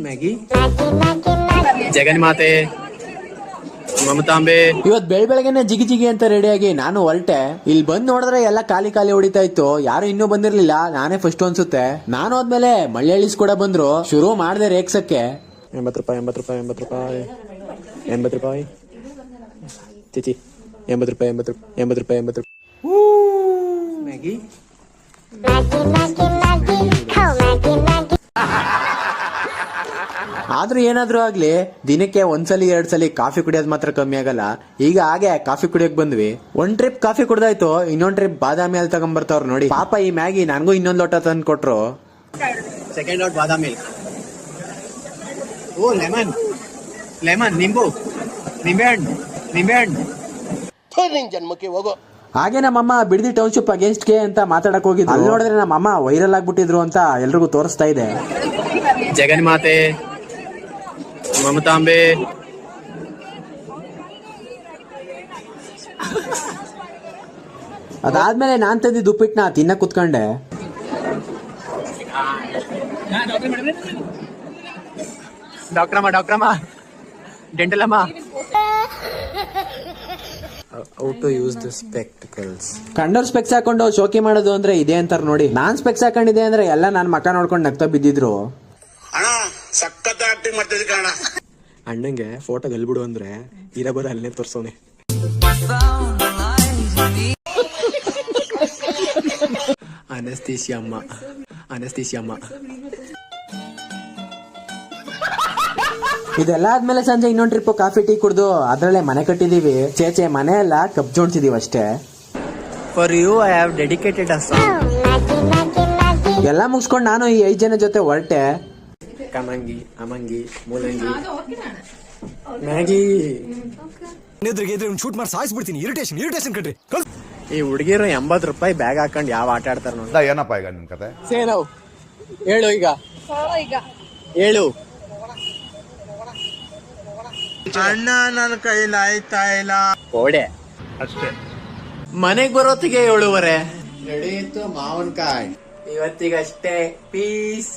Maggi ಜಗನ್ಮಾತೆ ಮಮತಾಂಬೆ ಇವತ್ ಬೆಳಗ್ಗೆನೆ ಜಿಗಿ ಜಿಗಿ ಅಂತ ರೆಡಿಯಾಗಿ ನಾನು ಹೊರಟೆ. ಇಲ್ಲಿ ಬಂದ್ ನೋಡಿದ್ರೆ ಎಲ್ಲ ಖಾಲಿ ಹೊಡಿತಾ ಇತ್ತು, ಯಾರು ಇನ್ನೂ ಬಂದಿರ್ಲಿಲ್ಲ. ನಾನೇ ಫಸ್ಟ್ ಅನ್ಸುತ್ತೆ. ನಾನು ಹೋದ್ಮೇಲೆ ಮಳ್ಳಳ್ಳಿಸ್ ಕೂಡ ಬಂದ್ರು. ಶುರು ಮಾಡ್ದೆ ರೇಕ್ಸಕ್ಕೆ. 80 ರೂಪಾಯಿ 80 ರೂಪಾಯಿ 80 ರೂಪಾಯಿ 80 ರೂಪಾಯಿ ಚಿಚಿ 80 ರೂಪಾಯಿ 80 ರೂಪಾಯಿ 80 ರೂಪಾಯಿ ಮ್ಯಾಗಿ ಆದ್ರೂ ಏನಾದ್ರೂ ಆಗ್ಲಿ, ದಿನಕ್ಕೆ ಒಂದ್ಸಲಿ 2 ಸಲ ಕಾಫಿ ಕುಡಿಯೋದ್ ಮಾತ್ರ ಕಮ್ಮಿ ಆಗಲ್ಲ. ಈಗ ಹಾಗೆ ಕಾಫಿ ಕುಡಿಯೋಕ್ ಬಂದ್ವಿ. ಒಂದ್ ಟ್ರಿಪ್ ಕಾಫಿ ಕುಡ್ದಾಯ್ತು, ಇನ್ನೊಂದ್ ಟ್ರಿಪ್ ಬಾದಾಮಿ ಹಾಲ್ ತಗೊಂಡ್ಬರ್ತಾವ್ರ ನೋಡಿ. ಪಾಪ ಈ ಮ್ಯಾಗಿ ನನ್ಗೂ ಇನ್ನೊಂದ್ ಲೋಟ ತಂದ್ ಕೊಟ್ರು. ಸೆಕೆಂಡ್ ಔಟ್ ಬಾದಾಮಿ. ಓ ಲೆಮನ್ ಲೆಮನ್ ನಿಂಬು ನಿಂಬೆಹಣ್ಣು ಜನ್ಮಕ್ಕೆ ಹೋಗೋ. ಹಾಗೆ ನಮ್ಮಮ್ಮ ಬಿಡದಿ ಟೌನ್ಶಿಪ್ ಅಗೇನ್ಸ್ಟ್ ಕೆ ಅಂತ ಮಾತಾಡಕ್ ಹೋಗಿದ್ರು. ಅಲ್ಲಿ ನೋಡಿದ್ರೆ ನಮ್ಮಮ್ಮ ವೈರಲ್ ಆಗ್ಬಿಟ್ಟಿದ್ರು ಅಂತ ಎಲ್ರಿಗೂ ತೋರಿಸ್ತಾ ಇದೆ. ಜಗನ್ಮಾತೆ ಮಮತಾಂಬೆ ಅದಾದ್ಮೇಲೆ ನಾನ್ ತಂದಿದ್ದು ಉಪ್ಪಿಟ್ಟನ್ನ ತಿನ್ನ ಕುತ್ಕೊಂಡೆ. ಡಾಕ್ಟ್ರಮ್ಮ ಡೆಂಟಲ್ ಅಮ್ಮ. How to use the spectacles. ಕಂಡೋರ್ ಸ್ಪೆಕ್ಸ್ ಹಾಕೊಂಡು ಶೋಕಿ ಮಾಡೋದು ಅಂದ್ರೆ ಇದೆ ಅಂತಾರ ನೋಡಿ. ನಾನ್ ಸ್ಪೆಕ್ಸ್ ಹಾಕೊಂಡಿದೆ ಅಂದ್ರೆ ಎಲ್ಲ ನಾನ್ ಮಕ್ಕ ನೋಡ್ಕೊಂಡು ನಗ್ತಾ ಬಿದ್ದಿದ್ರು. ಅಣ್ಣಂಗೆ ಫೋಟೋ ಗಲ್ಬಿಡು ಅಂದ್ರೆ ಇರಬಾರ ಅಲ್ಲೇ ತೋರ್ಸೋನೆ. ಅನಸ್ತೀಸಿಯಮ್ಮ. ಇದೆಲ್ಲ ಆದ್ಮೇಲೆ ಸಂಜೆ ಇನ್ನೊಂದ್ ಟ್ರಿಪ್ ಕಾಫಿ ಟೀ ಕುಡ್ದು ಅದ್ರಲ್ಲೇ ಮನೆ ಕಟ್ಟಿದೀವಿ. ಚೇಚೆ ಮನೆ ಎಲ್ಲ ಕಪ್ ಜೋಡ್ಸಿದೀವಿ ಅಷ್ಟೇ. For you I have dedicated a song. ಎಲ್ಲ ಮುಗಿಸ್ಕೊಂಡು ನಾನು ಈ 5 ಜನ ಜೊತೆ ಹೊರಟೆ. ಕಮಂಗಿ ಅಮಂಗಿ ಮೂಲಂಗಿ ಮ್ಯಾಗಿ. ಶೂಟ್ ಮಾಡಿ ಸಾಯಿಸ್ಬಿಡ್ತೀನಿ. ಇರಿಟೇಷನ್ ಕಟ್ರಿ. ಈ ಹುಡುಗಿರು 80 ರೂಪಾಯಿ ಬ್ಯಾಗ್ ಹಾಕೊಂಡು ಯಾವ ಆಟ ಆಡ್ತಾರ ನೋಡಿ. ಏನಪ್ಪ ಈಗ ನಿಮ್ ಕತೆ? ಸೇನವ್ ಹೇಳು ಈಗ ಹೇಳು. ಅಣ್ಣ ನನ್ನ ಕೈಲಾಯ್ತಾ ಇಲ್ಲ ಕೋಡೆ ಅಷ್ಟೇ. ಮನೆಗ್ ಬರೋತ್ತಿಗೆ 7:15 ನಡೆಯಿತು ಮಾವನ್ಕಾಯಿ. ಇವತ್ತಿಗಷ್ಟೇ ಪೀಸ್.